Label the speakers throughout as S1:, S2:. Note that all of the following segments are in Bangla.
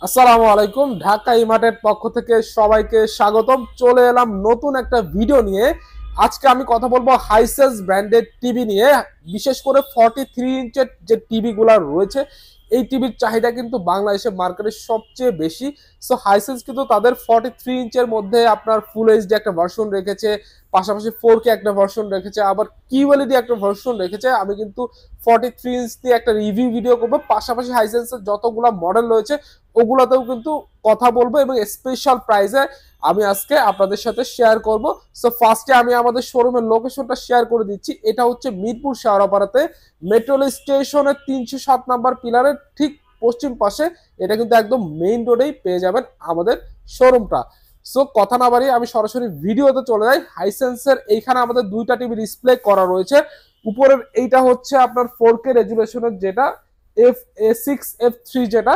S1: আসসালামু আলাইকুম। ঢাকা ইমার্টের পক্ষ থেকে সবাইকে স্বাগতম। চলে এলাম নতুন একটা ভিডিও নিয়ে। আজকে আমি কথা বলবো হাইসেন্স ব্র্যান্ডেড টিভি নিয়ে। বিশেষ করে 43 ইঞ্চের যে টিভি গুলা রয়েছে, এই টিভির চাহিদা কিন্তু বাংলাদেশে মার্কেটে সবচেয়ে বেশি। সো হাইসেন্স কিন্তু তাদের 43 ইঞ্চের মধ্যে আপনার ফুল এইচডি একটা ভার্সন রেখেছে, পাশাপাশি 4K একটা ভার্সন রেখেছে, আবার কিউএলইডি একটা ভার্সন রেখেছে। আমি কিন্তু 43 ইঞ্চ দিয়ে একটা রিভিউ ভিডিও করবো, পাশাপাশি হাইসেন্সের যতগুলা মডেল রয়েছে ওগুলাতেও কিন্তু কথা বলবো এবং স্পেশাল প্রাইসে আমি আজকে আপনাদের সাথে শেয়ার করব। সো ফার্স্টে আমি আমাদের শোরুমের লোকেশনটা শেয়ার করে দিচ্ছি। এটা হচ্ছে মিরপুর শেওড়াপাড়াতে মেট্রো স্টেশনের 307 নাম্বার পিলারের ঠিক পশ্চিম পাশে। এটা কিন্তু একদম মেইন রোডেই পেয়ে যাবেন আমাদের শোরুমটা। সো কথা না বাড়িয়ে আমি সরাসরি ভিডিওতে চলে যাই। হাইসেন্সের এইখানে আমাদের দুইটা টিভি ডিসপ্লে করা রয়েছে। উপরের এইটা হচ্ছে আপনার 4K রেজুলেশনের, যেটা F6 F3 যেটা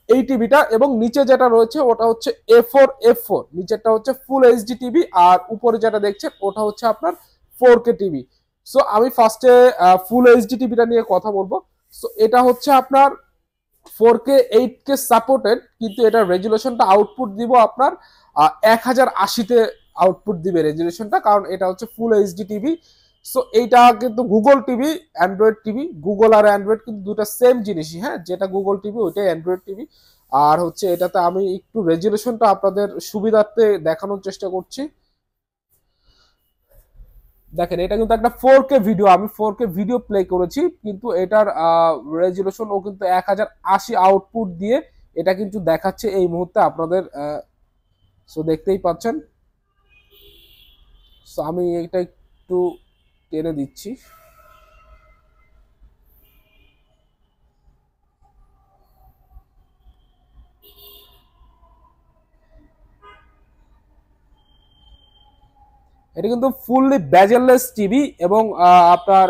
S1: এই টিভিটা, এবং নিচে যেটা রয়েছে ওটা হচ্ছে A4 F4। নিচেরটা হচ্ছে ফুল এইচডি টিভি, আর উপরে যেটা দেখছেন ওটা হচ্ছে আপনার 4K টিভি। সো আমি ফার্স্টে ফুল এইচডি টিভিটা নিয়ে কথা বলবো। সো এটা হচ্ছে আপনার 4K 8K সাপোর্টেড, কিন্তু এটা রেজুলেশনটা আউটপুট দিব আপনার 1080-তে আউটপুট দিবে রেজুলেশনটা, কারণ এটা হচ্ছে ফুল এইচডি টিভি। সো এইটা কিন্তু Google TV, Android TV, Google আর অ্যান্ড্রয়েড কিন্তু দুটো সেম জিনিসই। হ্যাঁ, যেটা গুগল টিভি ওইটাই অ্যান্ড্রয়েড টিভি। আর হচ্ছে এটাতে আমি একটু রেজুলেশনটা আপনাদের সুবিধার্থে দেখানোর চেষ্টা করছি। দেখেন, এটা কিন্তু একটা 4K ভিডিও, আমি 4K ভিডিও প্লে করেছি, কিন্তু এটার রেজুলেশন ও কিন্তু 1080 আউটপুট দিয়ে এটা কিন্তু দেখাচ্ছে এই মুহূর্তে আপনাদের। সো দেখতেই পাচ্ছেন। সো আমি এটা একটু টেনে দিচ্ছি। এটা কিন্তু ফুললি ব্যাজেললেস টিভি, এবং আপনার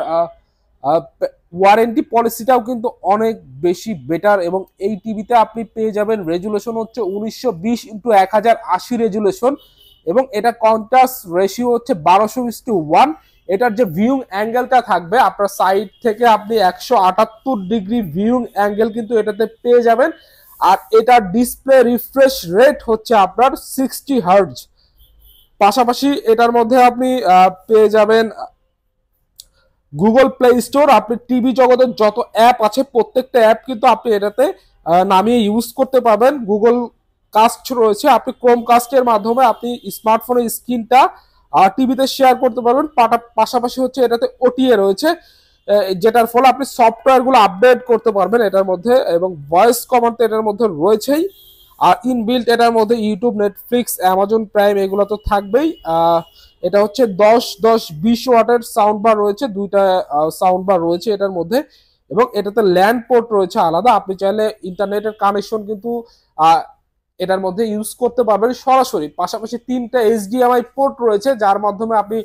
S1: ওয়ারেন্টি পলিসিটাও কিন্তু অনেক বেশি বেটার। এবং এই টিভিতে আপনি পেয়ে যাবেন রেজুলেশন হচ্ছে 1920x1080 রেজুলেশন, এবং এটা কন্ট্রাস্ট রেশিও হচ্ছে 1200:1। এটার যে ভিউং অ্যাঙ্গেলটা থাকবে আপনার সাইড থেকে, আপনি 178 ডিগ্রি ভিউং অ্যাঙ্গেল কিন্তু এটাতে পেয়ে যাবেন। আর এটার ডিসপ্লে রিফ্রেশ রেট হচ্ছে আপনার 60 হার্টজ। পাশাপাশি এটার মধ্যে আপনি পেয়ে যাবেন গুগল প্লে স্টোর। আপনি টিভি জগতের যত অ্যাপ আছে প্রত্যেকটা অ্যাপ কিন্তু আপনি এটাতে নামিয়ে ইউজ করতে পারবেন। গুগল কাস্ট রয়েছে, আপনি ক্রোম কাস্টের মাধ্যমে আপনি স্মার্টফোনের স্ক্রিনটা টিভিতে শেয়ার করতে পারবেন। পাশাপাশি হচ্ছে এটাতে ওটিএ রয়েছে, যেটার ফলে আপনি সফটওয়্যারগুলো আপডেট করতে পারবেন এটার মধ্যে, এবং ভয়েস কমান্ড তো এটার মধ্যে রয়েছেই। আর ইনবিল্ট এটার মধ্যে ইউটিউব, নেটফ্লিক্স, অ্যামাজন প্রাইম এগুলো তো থাকবেই। এটা হচ্ছে 10-10-20 ওয়াটের সাউন্ড বার রয়েছে, দুইটা সাউন্ড বার রয়েছে এটার মধ্যে, এবং এটাতে ল্যান্ড পোর্ট রয়েছে আলাদা। আপনি চাইলে ইন্টারনেটের কানেকশন কিন্তু এটার মধ্যে ইউজ করতে পারবেন সরাসরি। পাশাপাশি 3টা এইচডিএমআই পোর্ট রয়েছে, যার মাধ্যমে আপনি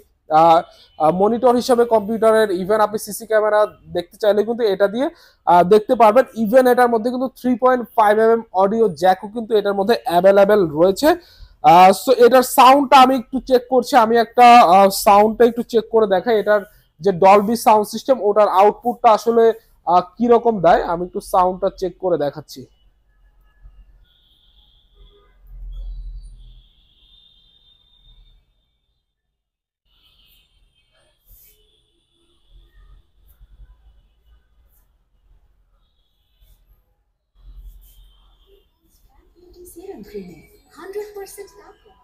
S1: মনিটর হিসাবে কম্পিউটারের, ইভেন আপনি সিসি ক্যামেরা দেখতে চাইলে কিন্তু এটা দিয়ে দেখতে পারবেন। ইভেন এটার মধ্যে কিন্তু 3.5 mm অডিও জ্যাকও কিন্তু এটার মধ্যে অ্যাভেলেবেল রয়েছে। সো এটার সাউন্ডটা আমি একটু চেক করছি। আমি একটা সাউন্ডটা একটু চেক করে দেখাই। এটার যে ডলবি সাউন্ড সিস্টেম, ওটার আউটপুটটা আসলে কি রকম দেয়, আমি একটু সাউন্ডটা চেক করে দেখাচ্ছি।
S2: Serum cream, 100% alcohol.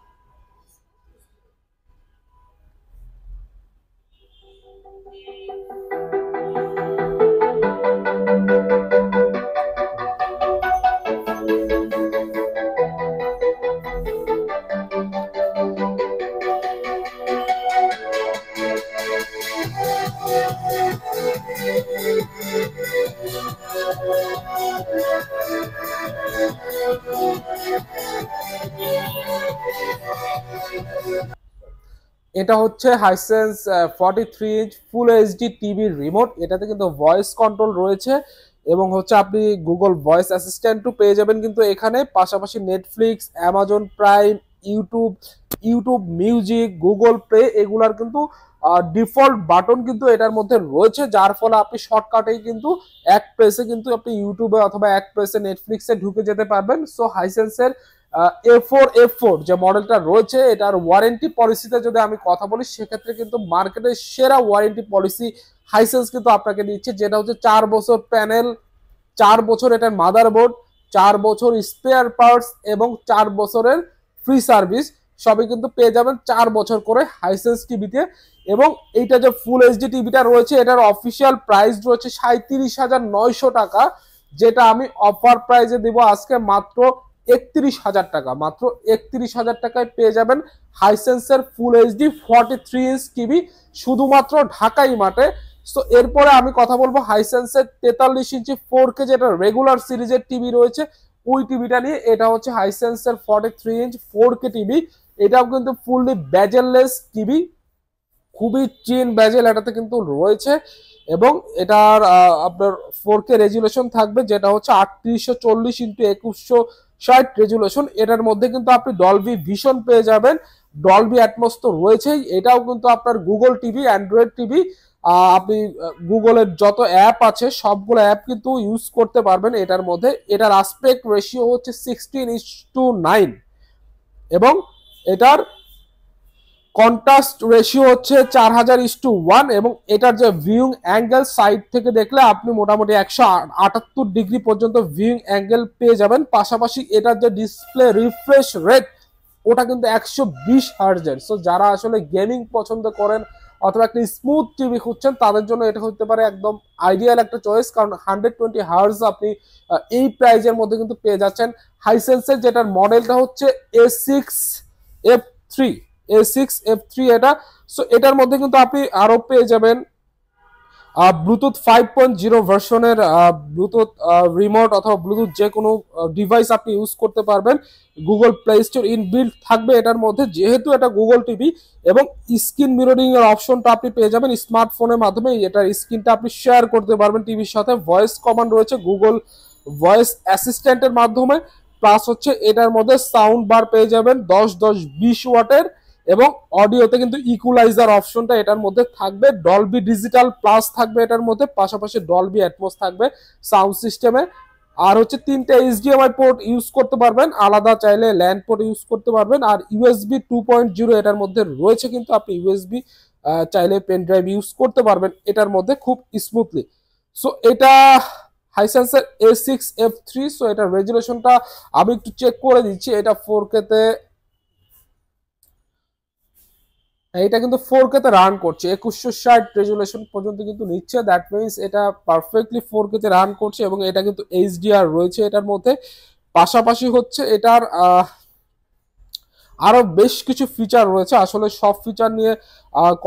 S1: এটা হচ্ছে হাইসেন্স 43 ইঞ্চ ফুল এইচডি টিভির রিমোট। এটাতে কিন্তু ভয়েস কন্ট্রোল রয়েছে, এবং হচ্ছে আপনি গুগল ভয়েস অ্যাসিস্ট্যান্টও পেয়ে যাবেন কিন্তু এখানে। পাশাপাশি Netflix, Amazon prime, YouTube, YouTube music, Google play এগুলার কিন্তু ডিফল্ট বাটন কিন্তু এটার মধ্যে রয়েছে, যার ফলে আপনি শর্টকাটেই কিন্তু এক প্রেসে কিন্তু আপনি ইউটিউবে অথবা এক প্রেসে নেটফ্লিক্সে ঢুকে যেতে পারবেন। সো হাইসেন্সের A4 যে মডেলটা রয়েছে এটার ওয়ারেন্টি পলিসিতে যদি আমি কথা বলি সেক্ষেত্রে কিন্তু মার্কেটের সেরা ওয়ারেন্টি পলিসি হাইসেন্স কিন্তু আপনাকে দিচ্ছে, যেটা হচ্ছে 4 বছর প্যানেল, 4 বছর এটার মাদারবোর্ড, 4 বছর স্পেয়ার পার্টস এবং 4 বছরের ফ্রি সার্ভিস সবই কিন্তু পেয়ে যাবেন 4 বছর করে হাইসেন্স টিভিতে। এবং এইটা যে ফুল এইচডি টিভিটা রয়েছে এটার অফিসিয়াল প্রাইস রয়েছে 37,900 টাকা, যেটা আমি অফার প্রাইসে দিব আজকে মাত্র 31,000 টাকা। মাত্র 31,000 টাকায় পেয়ে যাবেন হাইসেন্সের ফুল এইচডি 43 ইঞ্চ টিভি শুধুমাত্র ঢাকা ইমার্টে। সো এরপরে আমি কথা বলবো হাইসেন্সের 43 ইঞ্চি 4K যেটা রেগুলার সিরিজের টিভি রয়েছে ওই টিভিটা নিয়ে। এটা হচ্ছে হাইসেন্সের 43 ইঞ্চ 4K টিভি, এটাও কিন্তু ফুললি ব্যাজেললেস টিভি, খুবই চিন ব্যাজেল এটাতে কিন্তু রয়েছে এবং এটার আপনার 4K রেজুলেশন থাকবে যেটা হচ্ছে 3840x2160 রেজুলেশন। এটার মধ্যে কিন্তু আপনি ডলবি ভিশন পেয়ে যাবেন, ডলবি অ্যাটমস তো রয়েছেই, এটাও কিন্তু আপনার গুগল টিভি, অ্যান্ড্রয়েড টিভি, আপনি গুগলের যত অ্যাপ আছে সবগুলো অ্যাপ কিন্তু ইউজ করতে পারবেন এটার মধ্যে। এটার আসপেক্ট রেশিও হচ্ছে 16:9 এবং এটার কন্ট্রাস্ট রেশিও হচ্ছে 4000:1 এবং এটার যে ভিউইং অ্যাঙ্গেল সাইড থেকে দেখলে আপনি মোটামুটি 178 ডিগ্রি পর্যন্ত ভিউইং অ্যাঙ্গেল পেয়ে যাবেন। পাশাপাশি এটার যে ডিসপ্লে রিফ্রেশ রেট ওটা কিন্তু 120 হার্টজের। সো যারা আসলে গেমিং পছন্দ করেন অথবা একটা স্মুথ টিভি খুঁজছেন তাদের জন্য এটা হতে পারে একদম আইডিয়াল একটা চয়েস, কারণ 120 হার্টজ আপনি এই প্রাইজের মধ্যে কিন্তু পেয়ে যাচ্ছেন। হাইসেন্সের যেটার মডেলটা হচ্ছে A6F3 এটা। সো এটার মধ্যে কিন্তু আপনি আরো পেয়ে যাবেন ব্লুটুথ 5.0 ভার্সনের ব্লুটুথ রিমোট অথবা ব্লুটুথ যে কোনো ডিভাইস আপনি ইউজ করতে পারবেন। গুগল প্লে স্টোর ইনবিল্ট থাকবে এটার মধ্যে, যেহেতু এটা গুগল টিভি, এবং স্ক্রিন মিররিং এর অপশনটা আপনি পেয়ে যাবেন স্মার্টফোনের মাধ্যমে। এটার স্ক্রিনটা আপনি শেয়ার করতে পারবেন টিভির সাথে। ভয়েস কমান্ড রয়েছে গুগল ভয়েস অ্যাসিস্ট্যান্টের মাধ্যমে, প্লাস হচ্ছে এটার মধ্যে সাউন্ড বার পেয়ে যাবেন 10-20 ওয়াটের, এবং অডিওতে কিন্তু ইকুয়ালাইজার অপশনটা এটার মধ্যে থাকবে। ডলবি ডিজিটাল প্লাস থাকবে এটার মধ্যে, পাশাপাশি ডলবি অ্যাটমস থাকবে সাউন্ড সিস্টেমে। আর হচ্ছে 3টে এইচডিএমআই পোর্ট ইউজ করতে পারবেন, আলাদা চাইলে ল্যান্ড পোর্ট ইউজ করতে পারবেন। আর ইউএসবি 2.0 এটার মধ্যে রয়েছে, কিন্তু আপনি ইউএসবি চাইলে পেন ড্রাইভ ইউজ করতে পারবেন এটার মধ্যে খুব স্মুথলি। সো এটা হাইসেন্সের A6F3। সো এটা রেজুলেশনটা আমি একটু চেক করে দিচ্ছি, এটা 4K তে, এটা কিন্তু 4K তে রান করছে, 2160 রেজুলেশন পর্যন্ত কিন্তু নিচ্ছে। দ্যাট মিনস এটা পারফেক্টলি 4K তে রান করছে এবং এটা কিন্তু এইচডিআর রয়েছে এটার মধ্যে। পাশাপাশি হচ্ছে এটার আরো বেশ কিছু ফিচার রয়েছে। আসলে সব ফিচার নিয়ে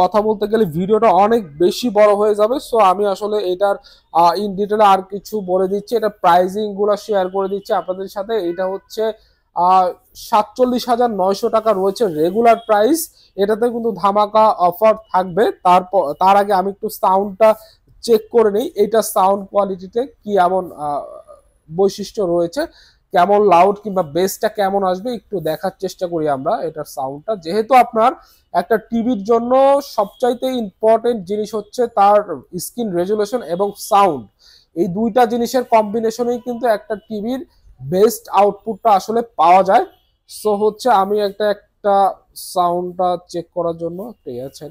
S1: কথা বলতে গেলে ভিডিওটা অনেক বেশি বড় হয়ে যাবে। সো আমি আসলে এটার ইন ডিটেলে আর কিছু বলে দিচ্ছি, এটা প্রাইজিং গুলো শেয়ার করে দিচ্ছি আপনাদের সাথে। এটা হচ্ছে 47,900 টাকা রয়েছে রেগুলার প্রাইস, এটাতে কিন্তু ধামাকা অফার থাকবে। তার আগে আমি একটু সাউন্ডটা চেক করে নিই, এইটা সাউন্ড কোয়ালিটিতে কি এমন বৈশিষ্ট্য রয়েছে, কেমন লাউড কিংবা বেসটা কেমন আসবে একটু দেখার চেষ্টা করি আমরা এটার সাউন্ডটা। যেহেতু আপনার একটা টিভির জন্য সবচাইতে ইম্পর্টেন্ট জিনিস হচ্ছে তার স্ক্রিন রেজুলেশন এবং সাউন্ড, এই দুইটা জিনিসের কম্বিনেশনেই কিন্তু একটা টিভির বেস্ট আউটপুটটা আসলে পাওয়া যায়। সো হচ্ছে আমি একটা সাউন্ডটা চেক করার জন্য আছে।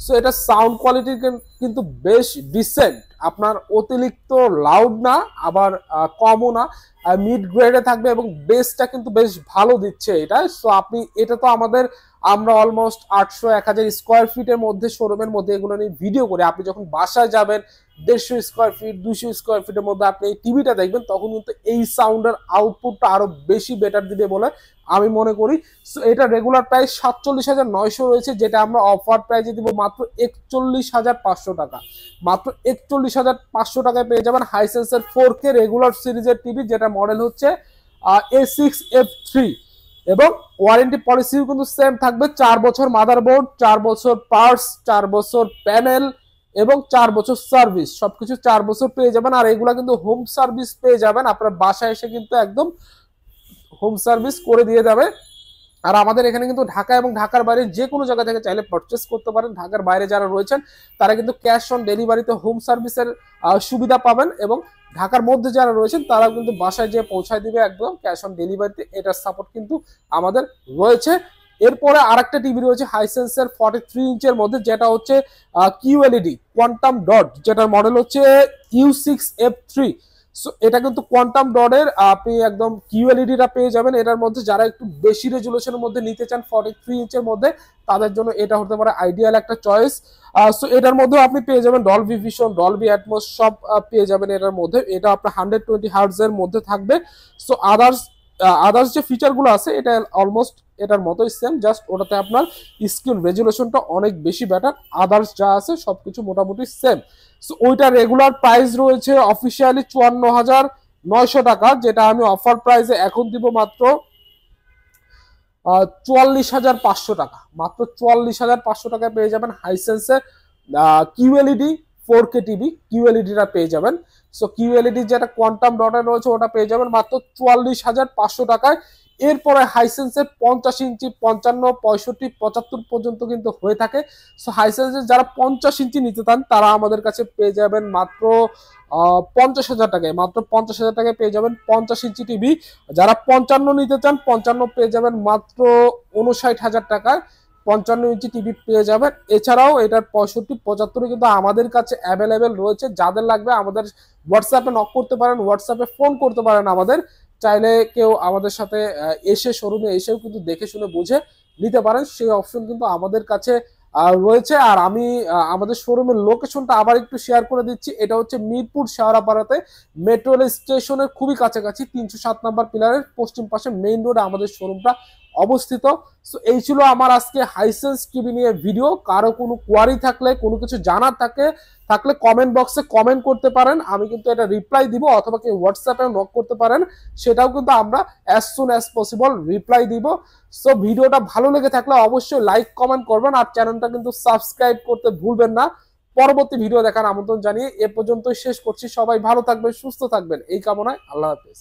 S1: সো এটা সাউন্ড কোয়ালিটি কিন্তু বেশ ডিসেন্ট, আপনার অতিরিক্ত লাউড না আবার কমও না, মিড গ্রেডে থাকবে এবং বেসটা কিন্তু বেশ ভালো দিচ্ছে এটা। সো আপনি এটা তো আমরা অলমোস্ট 800-1000 স্কোয়ার ফিটের মধ্যে শোরুমের মধ্যে এগুলো নিয়ে ভিডিও করি। আপনি যখন বাসায় যাবেন 150 স্কোয়ার ফিট 200 স্কোয়ার ফিটের মধ্যে আপনি এই টিভিটা দেখবেন, তখন কিন্তু এই সাউন্ডের আউটপুটটা আরো বেশি বেটার দিবে বলে আমি মনে করি। সো এটা রেগুলার প্রাইস 47,900 রয়েছে, যেটা আমরা অফার প্রাইসে দিব মাত্র 41,500 টাকা। মাত্র 41,500 টাকায় পেয়ে যাবেন হাইসেন্সের 4K রেগুলার সিরিজের টিভি, যেটা মডেল হচ্ছে A6F3। এবং ওয়ারেন্টি পলিসিও কিন্তু সেম থাকবে, 4 বছর মাদারবোর্ড, 4 বছর পার্টস, 4 বছর প্যানেল এবং 4 বছর সার্ভিস, সবকিছু 4 বছর পেয়ে যাবেন। আর এগুলা কিন্তু হোম সার্ভিস পেয়ে যাবেন, আপনার বাসায় এসে কিন্তু একদম হোম সার্ভিস করে দিয়ে যাবে। আর আমাদের এখানে কিন্তু ঢাকা এবং ঢাকার বাইরে যে কোনো জায়গা থেকে চাইলে পারচেস করতে পারেন। ঢাকার বাইরে যারা রয়েছেন তারা কিন্তু ক্যাশ অন ডেলিভারিতে হোম সার্ভিসের সুবিধা পাবেন, এবং ঢাকার মধ্যে যারা রয়েছেন তারা কিন্তু বাসায় যেয়ে পৌঁছায় দিবে একদম ক্যাশ অন ডেলিভারিতে। এটার সাপোর্ট কিন্তু আমাদের রয়েছে। এরপরে আরেকটা টিভি রয়েছে হাইসেন্সের 43 ইঞ্চের মধ্যে, যেটা হচ্ছে QLED কোয়ান্টাম ডট, যেটার মডেল হচ্ছে U6F3। সো এটা কিন্তু কোয়ান্টাম ডটের আপনি একদম QLEDটা পেয়ে যাবেন এটার মধ্যে। যারা একটু বেশি রেজুলেশনের মধ্যে নিতে চান 43 ইঞ্চের মধ্যে, তাদের জন্য এটা হতে পারে আইডিয়াল একটা চয়েস। সো এটার মধ্যেও আপনি পেয়ে যাবেন ডলবি ভিশন, ডলবি অ্যাটমস সব পেয়ে যাবেন এটার মধ্যে। এটা আপনার 120 হার্টজ এর মধ্যে থাকবে। সো আদার্স যে ফিচারগুলো আছে এটা অলমোস্ট এটার মতোই সেম, জাস্ট ওটাতে আপনার স্ক্রিন রেজুলেশনটা অনেক বেশি বেটার। আদার্স যা আছে সবকিছু মোটামুটি সেম। সো ওইটা রেগুলার প্রাইস রয়েছে অফিসিয়ালি 54,900 টাকা, যেটা আমি অফার প্রাইসে এখন দিব মাত্র 44,500 টাকা। মাত্র 44,500 টাকায় পেয়ে যাবেন হাইসেন্সের QLED 4K টিভি। QLEDটা পেয়ে যাবেন। সো QLED যেটা কোয়ান্টাম ডটের রয়েছে ওটা পেয়ে যাবেন মাত্র 44,500 টাকায়। এরপরে হাইসেন্সের 50 ইঞ্চি 55, 65, 75 পর্যন্ত কিন্তু হয়ে থাকে। সো হাইসেন্সের যারা 50 ইঞ্চি নিতে চান তারা আমাদের কাছে পেয়ে যাবেন মাত্র 50,000 টাকায়। মাত্র 50,000 টাকায় পেয়ে যাবেন 50 ইঞ্চি টিভি। যারা 55 নিতে চান 55 পেয়ে যাবেন মাত্র 59,000 টাকায় 55 ইঞ্চি টিভি পেয়ে যাবেন। এছাড়াও এটার 65, 75 কিন্তু আমাদের কাছে অ্যাভেলেবেল রয়েছে। যাদের লাগবে আমাদের হোয়াটসঅ্যাপে নক করতে পারেন, হোয়াটসঅ্যাপে ফোন করতে পারেন। আমাদের চাইলে কেউ আমাদের সাথে এসে শোরুমে এসেও কিন্তু দেখে শুনে বুঝে নিতে পারেন, সেই অপশন কিন্তু আমাদের কাছে রয়েছে। আর আমি আমাদের শোরুমের লোকেশনটা আবার একটু শেয়ার করে দিচ্ছি। এটা হচ্ছে মিরপুর শেওড়াপাড়াতে মেট্রো রেল স্টেশনের খুবই কাছাকাছি, 307 নম্বর পিলারের পশ্চিম পাশে মেইন রোডে আমাদের শোরুমটা অবস্থিত। সো এই ছিল আমার আজকে হাইসেন্স টিভি নিয়ে ভিডিও। কারো কোনো কোয়ারি থাকলে, কোনো কিছু জানার থাকলে কমেন্ট বক্সে কমেন্ট করতে পারেন, আমি কিন্তু এটা রিপ্লাই দিব। অথবা কেউ হোয়াটসঅ্যাপে নক করতে পারেন, সেটাও কিন্তু আমরা as soon as possible reply দিব। সো ভিডিওটা ভালো লেগে থাকলে অবশ্যই লাইক কমেন্ট করবেন, আর চ্যানেলটা কিন্তু সাবস্ক্রাইব করতে ভুলবেন না। পরবর্তী ভিডিও দেখার আমন্ত্রণ জানিয়ে এ পর্যন্তই শেষ করছি। সবাই ভালো থাকবেন, সুস্থ থাকবেন এই কামনায়। আল্লাহ হাফেজ।